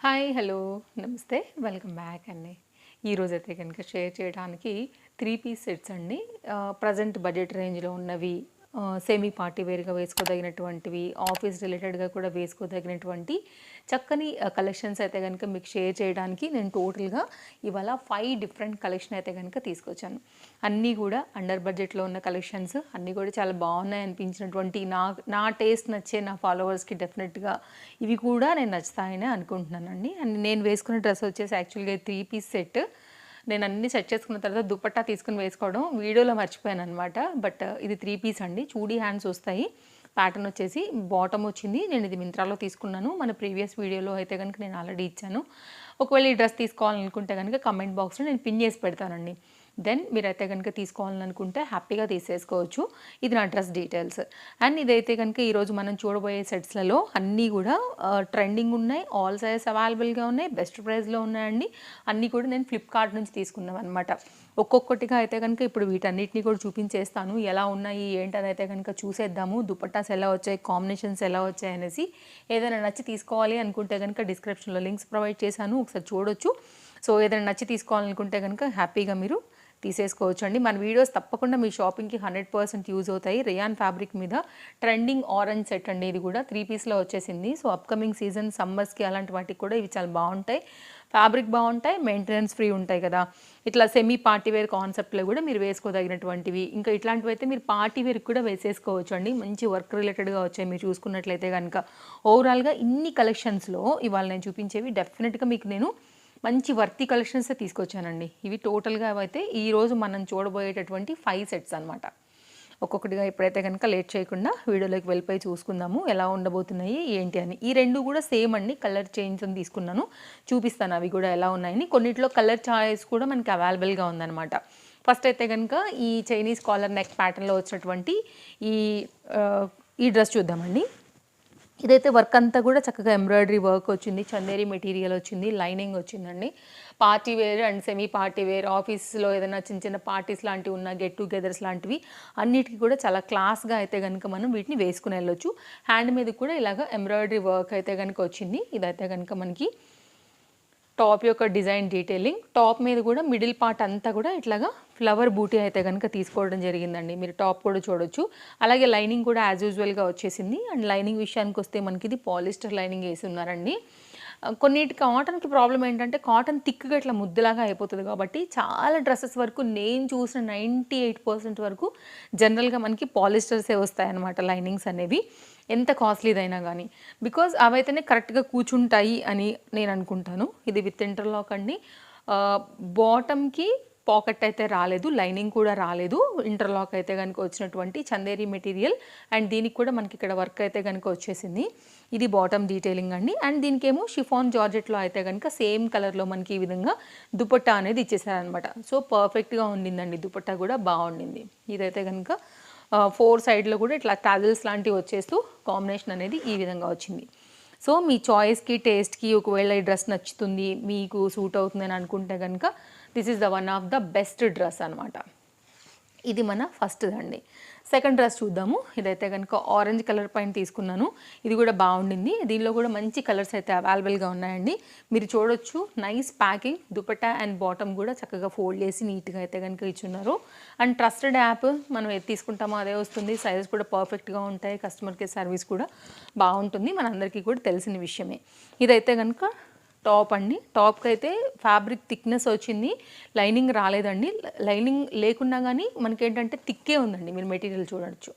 Hi hello నమస్తే welcome back అండి. ఈరోజైతే కనుక షేర్ చేయడానికి 3 పీస్ సెట్స్ అండి. ప్రజెంట్ బడ్జెట్ రేంజ్లో ఉన్నవి, సెమీ పార్టీ వేర్గా వేసుకోదగినటువంటివి, ఆఫీస్ రిలేటెడ్గా కూడా వేసుకోదగినటువంటి చక్కని కలెక్షన్స్ అయితే కనుక మీకు షేర్ చేయడానికి నేను టోటల్గా ఇవాళ 5 డిఫరెంట్ కలెక్షన్ అయితే కనుక తీసుకొచ్చాను. అన్నీ కూడా అండర్ బడ్జెట్లో ఉన్న కలెక్షన్స్, అన్నీ కూడా చాలా బాగున్నాయి అనిపించినటువంటి నా టేస్ట్ నచ్చే నా ఫాలోవర్స్కి డెఫినెట్గా ఇవి కూడా నేను నచ్చుతాయని అనుకుంటున్నానండి. అండ్ నేను వేసుకున్న డ్రెస్ వచ్చేసి యాక్చువల్గా 3 పీస్ సెట్. నేను అన్నీ సెట్ చేసుకున్న తర్వాత దుపట్టా తీసుకుని వేసుకోవడం వీడియోలో మర్చిపోయాను అనమాట. బట్ ఇది 3 పీస్ అండి. చూడీ హ్యాండ్స్ వస్తాయి. ప్యాటర్న్ వచ్చేసి బాటమ్ వచ్చింది. నేను ఇది మింత్రాలో తీసుకున్నాను. మన ప్రీవియస్ వీడియోలో అయితే కనుక నేను ఆల్రెడీ ఇచ్చాను. ఒకవేళ ఈ డ్రెస్ తీసుకోవాలనుకుంటే కనుక కమెంట్ బాక్స్లో నేను పిన్ చేసి పెడతానండి. దెన్ మీరైతే కనుక తీసుకోవాలనుకుంటే హ్యాపీగా తీసేసుకోవచ్చు. ఇది నా డ్రెస్ డీటెయిల్స్. అండ్ ఇదైతే కనుక ఈరోజు మనం చూడబోయే సెట్స్లలో అన్నీ కూడా ట్రెండింగ్ ఉన్నాయి, ఆల్ సైజెస్ అవైలబుల్గా ఉన్నాయి, బెస్ట్ ప్రైస్లో ఉన్నాయండి. అన్నీ కూడా నేను ఫ్లిప్కార్ట్ నుంచి తీసుకున్నాం అనమాట. ఒక్కొక్కటిగా అయితే కనుక ఇప్పుడు వీటన్నిటిని కూడా చూపించేస్తాను. ఎలా ఉన్నాయి ఏంటని అయితే కనుక చూసేద్దాము. దుపట్టాస్ ఎలా వచ్చాయి, కాంబినేషన్స్ ఎలా వచ్చాయి అనేసి. ఏదైనా నచ్చి తీసుకోవాలి అనుకుంటే కనుక డిస్క్రిప్షన్లో లింక్స్ ప్రొవైడ్ చేశాను, ఒకసారి చూడొచ్చు. సో ఏదైనా నచ్చి తీసుకోవాలనుకుంటే కనుక హ్యాపీగా మీరు తీసేసుకోవచ్చు అండి. మన వీడియోస్ తప్పకుండా మీ షాపింగ్కి 100% యూజ్ అవుతాయి. రేయాన్ ఫ్యాబ్రిక్ మీద ట్రెండింగ్ ఆరెంజ్ సెట్ అండి. ఇది కూడా 3 పీస్లో వచ్చేసింది. సో అప్కమింగ్ సీజన్ సమ్మర్స్కి అలాంటి వాటికి కూడా ఇవి చాలా బాగుంటాయి. ఫ్యాబ్రిక్ బాగుంటాయి, మెయింటెనెన్స్ ఫ్రీ ఉంటాయి కదా. ఇట్లా సెమీ పార్టీ వేర్ కాన్సెప్ట్లో కూడా మీరు వేసుకోదగినటువంటివి. ఇంకా ఇట్లాంటివి అయితే మీరు పార్టీ వేర్కి కూడా వేసేసుకోవచ్చు అండి. మంచి వర్క్ రిలేటెడ్గా వచ్చాయి మీరు చూసుకున్నట్లయితే కనుక. ఓవరాల్గా ఇన్ని కలెక్షన్స్లో ఇవాళ నేను చూపించేవి డెఫినెట్గా మీకు నేను మంచి వర్తి కలెక్షన్సే తీసుకొచ్చానండి. ఇవి టోటల్గా అయితే ఈరోజు మనం చూడబోయేటటువంటి 5 సెట్స్ అనమాట. ఒక్కొక్కటిగా ఇప్పుడైతే కనుక లేట్ చేయకుండా వీడియోలోకి వెళ్ళిపోయి చూసుకుందాము ఎలా ఉండబోతున్నాయి ఏంటి అని. ఈ రెండు కూడా సేమ్ అండి, కలర్ చేంజ్ అని తీసుకున్నాను. చూపిస్తాను అవి కూడా ఎలా ఉన్నాయని. కొన్నిట్లో కలర్ చాయిస్ కూడా మనకి అవైలబుల్గా ఉందన్నమాట. ఫస్ట్ అయితే కనుక ఈ చైనీస్ కాలర్ నెక్ ప్యాటర్న్లో వచ్చినటువంటి ఈ ఈ డ్రెస్ చూద్దామండి. ఇదైతే వర్క్ అంతా కూడా చక్కగా ఎంబ్రాయిడరీ వర్క్ వచ్చింది, చందేరి మెటీరియల్ వచ్చింది, లైనింగ్ వచ్చిందండి. Party wear and semi party wear, ఆఫీస్లో ఏదైనా చిన్న చిన్న పార్టీస్ లాంటివి ఉన్న, గెట్ టుగెదర్స్ లాంటివి అన్నిటికీ కూడా చాలా క్లాస్గా అయితే కనుక మనం వీటిని వేసుకుని వెళ్ళొచ్చు. హ్యాండ్ మీద కూడా ఇలాగ ఎంబ్రాయిడరీ వర్క్ అయితే కనుక వచ్చింది. ఇదైతే కనుక మనకి టాప్ యొక్క డిజైన్ డీటెయిలింగ్. టాప్ మీద కూడా మిడిల్ పార్ట్ అంతా కూడా ఇట్లాగా ఫ్లవర్ బూటీ అయితే కనుక తీసుకోవడం జరిగిందండి. మీరు టాప్ కూడా చూడొచ్చు. అలాగే లైనింగ్ కూడా యాజ్ యూజువల్గా వచ్చేసింది. అండ్ లైనింగ్ విషయానికి వస్తే మనకి ఇది పాలిస్టర్ లైనింగ్ వేసి ఉన్నారండి. కొన్నిటి కాటన్కి ప్రాబ్లం ఏంటంటే కాటన్ థిక్గా ఇట్లా ముద్దలాగా అయిపోతుంది కాబట్టి చాలా డ్రెస్సెస్ వరకు నేను చూసిన 98% వరకు జనరల్గా మనకి పాలిస్టర్సే వస్తాయన్నమాట లైనింగ్స్ అనేవి, ఎంత కాస్ట్లీదైనా కానీ. బికాజ్ అవైతేనే కరెక్ట్గా కూర్చుంటాయి అని నేను అనుకుంటాను. ఇది విత్ ఇంటర్లాక్ అండి. బాటమ్కి పాకెట్ అయితే రాలేదు, లైనింగ్ కూడా రాలేదు. ఇంటర్లాక్ అయితే కనుక వచ్చినటువంటి చందేరి మెటీరియల్. అండ్ దీనికి కూడా మనకి ఇక్కడ వర్క్ అయితే కనుక వచ్చేసింది. ఇది బాటమ్ డీటెయిలింగ్ అండి. అండ్ దీనికేమో షిఫాన్ జార్జెట్లో అయితే కనుక సేమ్ కలర్లో మనకి ఈ విధంగా దుపట్టా అనేది ఇచ్చేసారనమాట. సో పర్ఫెక్ట్గా ఉండిందండి, దుపట్టా కూడా బాగుండింది. ఇదైతే కనుక 4 సైడ్లో కూడా ఇట్లా టాజిల్స్ లాంటివి వచ్చేస్తూ కాంబినేషన్ అనేది ఈ విధంగా వచ్చింది. సో మీ చాయిస్కి, టేస్ట్కి ఒకవేళ ఈ డ్రెస్ నచ్చుతుంది, మీకు సూట్ అవుతుందని అనుకుంటే కనుక this is the one of the best dress అనమాట. ఇది మన ఫస్ట్ అండి. సెకండ్ డ్రెస్ చూద్దాము. ఇదైతే కనుక ఆరెంజ్ కలర్ పైన తీసుకున్నాను. ఇది కూడా బాగుండింది. దీనిలో కూడా మంచి కలర్స్ అయితే అవైలబుల్గా ఉన్నాయండి. మీరు చూడొచ్చు, nice packing. Dupatta and bottom కూడా చక్కగా ఫోల్డ్ చేసి నీట్గా అయితే కనుక ఇచ్చున్నారు. అండ్ ట్రస్టెడ్ యాప్, మనం ఏది తీసుకుంటామో అదే వస్తుంది. సైజెస్ కూడా పర్ఫెక్ట్గా ఉంటాయి. కస్టమర్ కేర్ సర్వీస్ కూడా బాగుంటుంది, మనందరికీ కూడా తెలిసిన విషయమే. ఇదైతే కనుక టాప్ అండి. టాప్కి అయితే ఫ్యాబ్రిక్ థిక్నెస్ వచ్చింది, లైనింగ్ రాలేదండి. లైనింగ్ లేకున్నా కానీ మనకేంటంటే థిక్కే ఉందండి, మీరు మెటీరియల్ చూడొచ్చు.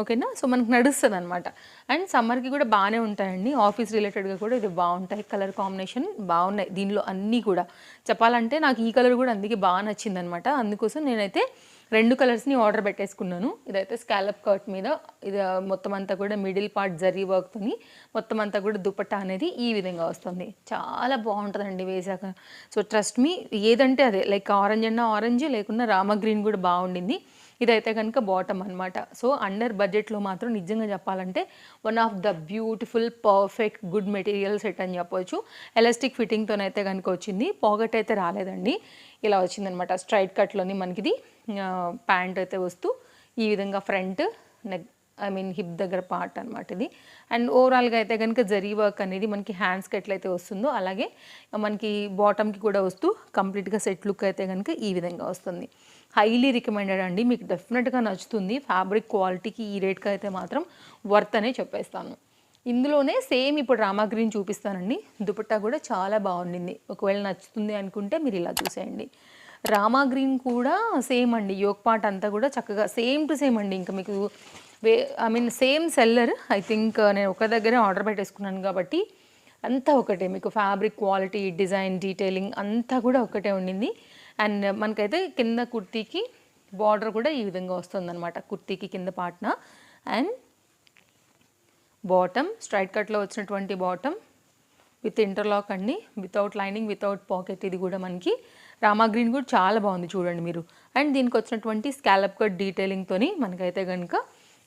ఓకేనా. సో మనకు నడుస్తుంది అనమాట. అండ్ సమ్మర్కి కూడా బాగానే ఉంటాయండి. ఆఫీస్ రిలేటెడ్గా కూడా ఇది బాగుంటాయి. కలర్ కాంబినేషన్ బాగున్నాయి దీనిలో అన్నీ కూడా. చెప్పాలంటే నాకు ఈ కలర్ కూడా అందుకే బాగా నచ్చింది అనమాట. అందుకోసం నేనైతే 2 కలర్స్ని ఆర్డర్ పెట్టేసుకున్నాను. ఇదైతే స్కాలప్ కట్ మీద, ఇది మొత్తం అంతా కూడా మిడిల్ పార్ట్ జరీ వర్క్తోని మొత్తం అంతా కూడా దుపట్టా అనేది ఈ విధంగా వస్తుంది. చాలా బాగుంటుందండి వేసాక. సో ట్రస్ట్ మీ, ఏదంటే అదే, లైక్ ఆరెంజ్ అన్న ఆరెంజ్, లేకున్నా రామ గ్రీన్ కూడా బాగుండింది. ఇదైతే కనుక బాటమ్ అనమాట. సో అండర్ బడ్జెట్లో మాత్రం నిజంగా చెప్పాలంటే one of the beautiful, perfect, good material set అని చెప్పవచ్చు. ఎలాస్టిక్ ఫిట్టింగ్తోనైతే కనుక వచ్చింది. పాకెట్ అయితే రాలేదండి. ఇలా వచ్చిందనమాట. స్ట్రైట్ కట్లోని మనకి ఇది ప్యాంట్ అయితే వస్తూ ఈ విధంగా front neck I mean hip దగ్గర పార్ట్ అనమాట ఇది. అండ్ ఓవరాల్గా అయితే కనుక జరీ వర్క్ అనేది మనకి హ్యాండ్స్కి ఎట్లయితే వస్తుందో అలాగే మనకి బాటమ్కి కూడా వస్తూ కంప్లీట్గా సెట్ లుక్ అయితే కనుక ఈ విధంగా వస్తుంది. హైలీ రికమెండెడ్ అండి, మీకు డెఫినెట్గా నచ్చుతుంది. ఫ్యాబ్రిక్ క్వాలిటీకి ఈ రేట్కి అయితే మాత్రం వర్త్ అనే చెప్పేస్తాను. ఇందులోనే సేమ్ ఇప్పుడు రామా గ్రీన్ చూపిస్తానండి. దుపట్టా కూడా చాలా బాగుండింది. ఒకవేళ నచ్చుతుంది అనుకుంటే మీరు ఇలా చూసేయండి. రామా గ్రీన్ కూడా సేమ్ అండి, యోక్ పార్ట్ అంతా కూడా చక్కగా సేమ్ టు సేమ్ అండి. ఇంకా మీకు I mean same seller. I think నేను ఒక దగ్గరే ఆర్డర్ పెట్టేసుకున్నాను కాబట్టి అంతా ఒకటే, మీకు ఫ్యాబ్రిక్ క్వాలిటీ, డిజైన్, డీటెయిలింగ్ అంతా కూడా ఒకటే ఉండింది. అండ్ మనకైతే కింద కుర్తీకి బార్డర్ కూడా ఈ విధంగా వస్తుందన్నమాట, కుర్తీకి కింద పార్ట్న. అండ్ బాటమ్ స్ట్రైట్ కట్లో వచ్చినటువంటి బాటమ్ విత్ ఇంటర్లాక్ అండి, వితౌట్ లైనింగ్, వితౌట్ పాకెట్. ఇది కూడా మనకి రామా గ్రీన్ కూడా చాలా బాగుంది చూడండి మీరు. అండ్ దీనికి వచ్చినటువంటి స్కాలప్ కట్ డీటెయిలింగ్తోని మనకైతే కనుక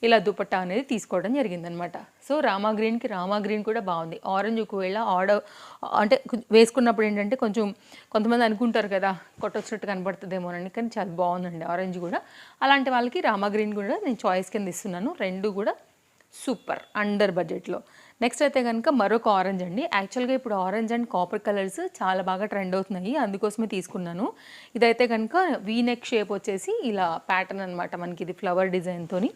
ఇలా దుపట్టా అనేది తీసుకోవడం జరిగిందనమాట. సో రామా గ్రీన్కి రామా గ్రీన్ కూడా బాగుంది. ఆరెంజ్ ఒకవేళ ఆర్డర్ అంటే వేసుకున్నప్పుడు ఏంటంటే కొంచెం కొంతమంది అనుకుంటారు కదా కొట్టొచ్చినట్టు కనబడుతుందేమోనండి, కానీ చాలా బాగుందండి ఆరెంజ్ కూడా. అలాంటి వాళ్ళకి రామా గ్రీన్ కూడా నేను చాయిస్ కింద ఇస్తున్నాను. రెండు కూడా సూపర్ అండర్ బడ్జెట్లో. నెక్స్ట్ అయితే కనుక మరొక ఆరెంజ్ అండి. యాక్చువల్గా ఇప్పుడు ఆరెంజ్ అండ్ కాపర్ కలర్స్ చాలా బాగా ట్రెండ్ అవుతున్నాయి, అందుకోసమే తీసుకున్నాను. ఇదైతే కనుక వీ నెక్ షేప్ వచ్చేసి ఇలా ప్యాటర్న్ అనమాట, మనకి ఇది ఫ్లవర్ డిజైన్తోని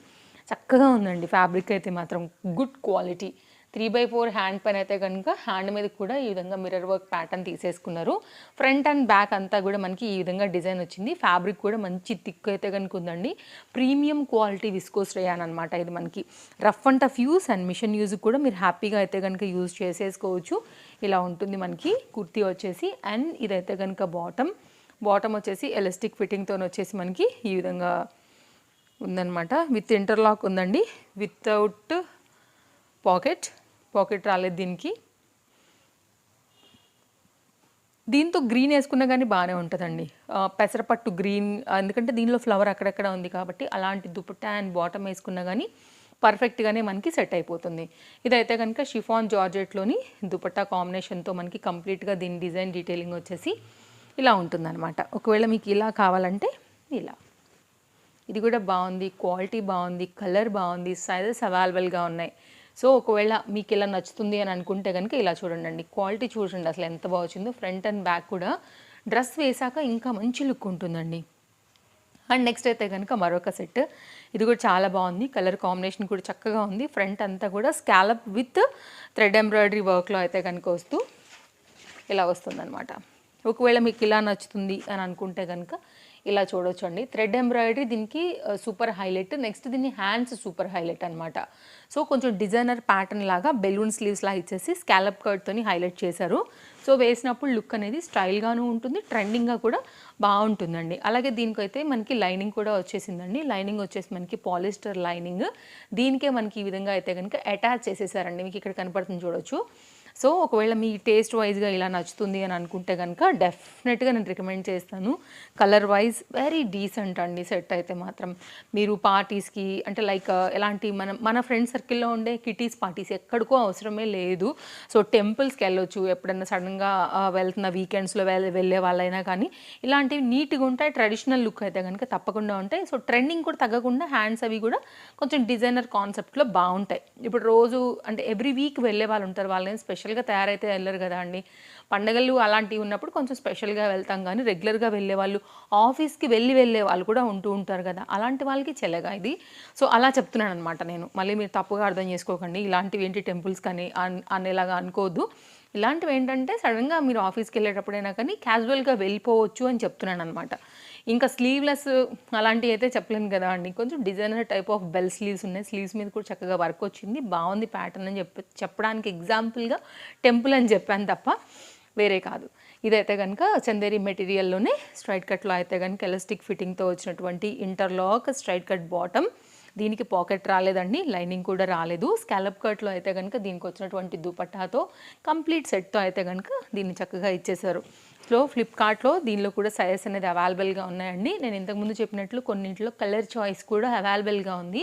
చక్కగా ఉందండి. ఫ్యాబ్రిక్ అయితే మాత్రం గుడ్ క్వాలిటీ. 3/4 హ్యాండ్ పైన అయితే కనుక హ్యాండ్ మీద కూడా ఈ విధంగా మిర్రర్ వర్క్ ప్యాటర్న్ తీసేసుకున్నారు. ఫ్రంట్ అండ్ బ్యాక్ అంతా కూడా మనకి ఈ విధంగా డిజైన్ వచ్చింది. ఫ్యాబ్రిక్ కూడా మంచి థిక్ అయితే కనుక ఉందండి. ప్రీమియం క్వాలిటీ విస్కోస్ రేయాన్ అనమాట. ఇది మనకి rough and tough use and machine use కూడా మీరు హ్యాపీగా అయితే కనుక యూజ్ చేసేసుకోవచ్చు. ఇలా ఉంటుంది మనకి కుర్తీ వచ్చేసి. అండ్ ఇదైతే కనుక బాటమ్ వచ్చేసి ఎలాస్టిక్ ఫిట్టింగ్తో వచ్చేసి మనకి ఈ విధంగా ఉందన్నమాట. విత్ ఇంటర్లాక్ ఉందండి, వితౌట్ పాకెట్ రాలేదు దీనికి. దీంతో గ్రీన్ వేసుకున్నా కానీ బాగానే ఉంటుందండి, పెసరపట్టు గ్రీన్, ఎందుకంటే దీనిలో ఫ్లవర్ అక్కడక్కడ ఉంది కాబట్టి అలాంటి దుపట్టా అండ్ బాటమ్ వేసుకున్నా కానీ పర్ఫెక్ట్గానే మనకి సెట్ అయిపోతుంది. ఇదైతే కనుక షిఫాన్ జార్జెట్లోని దుపట్టా కాంబినేషన్తో మనకి కంప్లీట్గా దీని డిజైన్ డీటెయిలింగ్ వచ్చేసి ఇలా ఉంటుందన్నమాట. ఒకవేళ మీకు ఇలా కావాలంటే ఇలా, ఇది కూడా బాగుంది, క్వాలిటీ బాగుంది, కలర్ బాగుంది, సైజెస్ అవైలబుల్గా ఉన్నాయి. సో ఒకవేళ మీకు ఇలా నచ్చుతుంది అని అనుకుంటే కనుక ఇలా చూడండి, క్వాలిటీ చూడండి అసలు ఎంత బాగా వచ్చిందో. ఫ్రంట్ అండ్ బ్యాక్ కూడా డ్రెస్ వేసాక ఇంకా మంచి లుక్ ఉంటుందండి. అండ్ నెక్స్ట్ అయితే కనుక మరొక సెట్, ఇది కూడా చాలా బాగుంది, కలర్ కాంబినేషన్ కూడా చక్కగా ఉంది. ఫ్రంట్ అంతా కూడా స్కాలప్ విత్ థ్రెడ్ ఎంబ్రాయిడరీ వర్క్లో అయితే కనుక వస్తూ ఇలా వస్తుందన్నమాట. ఒకవేళ మీకు ఇలా నచ్చుతుంది అని అనుకుంటే కనుక ఇలా చూడొచ్చు అండి. థ్రెడ్ ఎంబ్రాయిడరీ దీనికి సూపర్ హైలైట్. నెక్స్ట్ దీన్ని హ్యాండ్స్ సూపర్ హైలైట్ అనమాట. సో కొంచెం డిజైనర్ ప్యాటర్న్ లాగా బెలూన్ స్లీవ్స్లా ఇచ్చేసి స్కాలప్ కట్తోని హైలైట్ చేశారు. సో వేసినప్పుడు లుక్ అనేది స్టైల్గాను ఉంటుంది, ట్రెండింగ్గా కూడా బాగుంటుందండి. అలాగే దీనికైతే మనకి లైనింగ్ కూడా వచ్చేసిందండి. లైనింగ్ వచ్చేసి మనకి పాలిస్టర్ లైనింగ్, దీనికే మనకి ఈ విధంగా అయితే కనుక అటాచ్ చేసేసారండి. మీకు ఇక్కడ కనపడుతుంది చూడొచ్చు. సో ఒకవేళ మీ టేస్ట్ వైజ్గా ఇలా నచ్చుతుంది అని అనుకుంటే కనుక డెఫినెట్గా నేను రికమెండ్ చేస్తాను. కలర్ వైజ్ వెరీ డీసెంట్ అండి సెట్ అయితే మాత్రం. మీరు పార్టీస్కి అంటే లైక్ ఎలాంటి మన ఫ్రెండ్ సర్కిల్లో ఉండే కిటీస్ పార్టీస్ ఎక్కడికో అవసరమే లేదు. సో టెంపుల్స్కి వెళ్ళొచ్చు, ఎప్పుడన్నా సడన్గా వెళ్తున్న వీకెండ్స్లో వెళ్ళే వాళ్ళైనా కానీ ఇలాంటివి నీట్గా ఉంటాయి. ట్రెడిషనల్ లుక్ అయితే కనుక తప్పకుండా ఉంటాయి. సో ట్రెండింగ్ కూడా తగ్గకుండా హ్యాండ్స్ అవి కూడా కొంచెం డిజైనర్ కాన్సెప్ట్లో బాగుంటాయి. ఇప్పుడు రోజు అంటే ఎవ్రీ వీక్ వెళ్ళే వాళ్ళు ఉంటారు, వాళ్ళని స్పెషల్గా తయారైతే వెళ్ళరు కదా అండి. పండగలు అలాంటివి ఉన్నప్పుడు కొంచెం స్పెషల్గా వెళ్తాం, కానీ రెగ్యులర్గా వెళ్ళే వాళ్ళు, ఆఫీస్కి వెళ్ళే వాళ్ళు కూడా ఉంటూ ఉంటారు కదా, అలాంటి వాళ్ళకి చెల్లగా ఇది. సో అలా చెప్తున్నాను అనమాట నేను. మళ్ళీ మీరు తప్పుగా అర్థం చేసుకోకండి, ఇలాంటివి ఏంటి టెంపుల్స్ కానీ అనేలాగా అనుకోవద్దు. ఇలాంటివి ఏంటంటే సడన్గా మీరు ఆఫీస్కి వెళ్ళేటప్పుడైనా కానీ క్యాజువల్గా వెళ్ళిపోవచ్చు అని చెప్తున్నాను అనమాట. ఇంకా స్లీవ్లెస్ అలాంటివి అయితే చెప్పలేను కదా అండి. కొంచెం designer type of bell sleeves ఉన్నాయి, స్లీవ్స్ మీద కూడా చక్కగా వర్క్ వచ్చింది, బాగుంది ప్యాటర్న్ అని చెప్పడానికి ఎగ్జాంపుల్గా టెంపుల్ అని చెప్పాను తప్ప వేరే కాదు. ఇదైతే కనుక చందేరి మెటీరియల్లోనే స్ట్రైట్ కట్లో అయితే కనుక ఎలాస్టిక్ ఫిట్టింగ్తో వచ్చినటువంటి ఇంటర్లాక్ స్ట్రైట్ కట్ బాటమ్. దీనికి పాకెట్ రాలేదండి, లైనింగ్ కూడా రాలేదు. స్కాలప్ కట్లో అయితే కనుక దీనికి వచ్చినటువంటి దుపట్టాతో కంప్లీట్ సెట్తో అయితే కనుక దీన్ని చక్కగా ఇచ్చేశారు. సో ఫ్లిప్కార్ట్లో దీనిలో కూడా సైజెస్ అనేది అవైలబుల్గా ఉన్నాయండి. నేను ఇంతకుముందు చెప్పినట్లు కొన్నింటిలో కలర్ చాయిస్ కూడా అవైలబుల్గా ఉంది.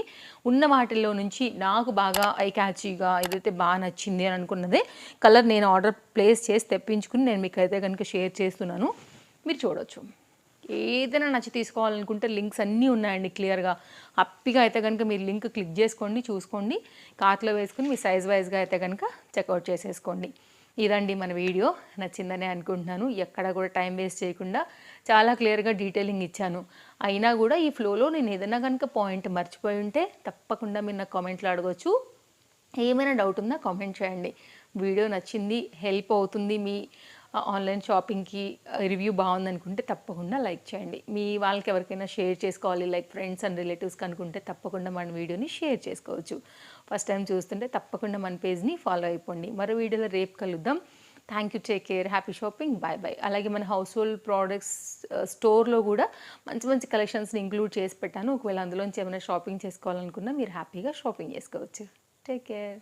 ఉన్న వాటిల్లో నుంచి నాకు బాగా ఐ క్యాచీగా ఏదైతే బాగా నచ్చింది అని అనుకున్నదే కలర్ నేను ఆర్డర్ ప్లేస్ చేసి తెప్పించుకుని నేను మీకు అయితే కనుక షేర్ చేస్తున్నాను, మీరు చూడొచ్చు. ఏదైనా నచ్చి తీసుకోవాలనుకుంటే లింక్స్ అన్నీ ఉన్నాయండి క్లియర్గా. హ్యాపీగా అయితే కనుక మీరు లింక్ క్లిక్ చేసుకోండి, చూసుకోండి, కార్ట్లో వేసుకుని మీ సైజ్ వైజ్గా అయితే కనుక చెక్అవుట్ చేసేసుకోండి. ఇదండి మన వీడియో. నచ్చిందనే అనుకుంటున్నాను. ఎక్కడ కూడా టైం వేస్ట్ చేయకుండా చాలా క్లియర్గా డీటెయిలింగ్ ఇచ్చాను. అయినా కూడా ఈ ఫ్లోలో నేను ఏదైనా కనుక పాయింట్ మర్చిపోయి ఉంటే తప్పకుండా మీరు నాకు కామెంట్లో అడగొచ్చు. ఏమైనా డౌట్ ఉందా కామెంట్ చేయండి. వీడియో నచ్చింది, హెల్ప్ అవుతుంది మీ ఆన్లైన్ షాపింగ్కి, రివ్యూ బాగుందనుకుంటే తప్పకుండా లైక్ చేయండి. మీ వాళ్ళకి ఎవరికైనా షేర్ చేసుకోవాలి, లైక్ ఫ్రెండ్స్ అండ్ రిలేటివ్స్కి అనుకుంటే తప్పకుండా మన వీడియోని షేర్ చేసుకోవచ్చు. ఫస్ట్ టైం చూస్తుంటే తప్పకుండా మన పేజ్ని ఫాలో అయిపోండి. మరో వీడియోలో రేపు కలుద్దాం. Thank you, take care, happy shopping, bye bye. అలాగే మన హౌస్ హోల్డ్ ప్రోడక్ట్స్ స్టోర్లో కూడా మంచి మంచి కలెక్షన్స్ని ఇంక్లూడ్ చేసి పెట్టాను. ఒకవేళ అందులోంచి ఏమైనా షాపింగ్ చేసుకోవాలనుకున్నా మీరు హ్యాపీగా షాపింగ్ చేసుకోవచ్చు. Take care.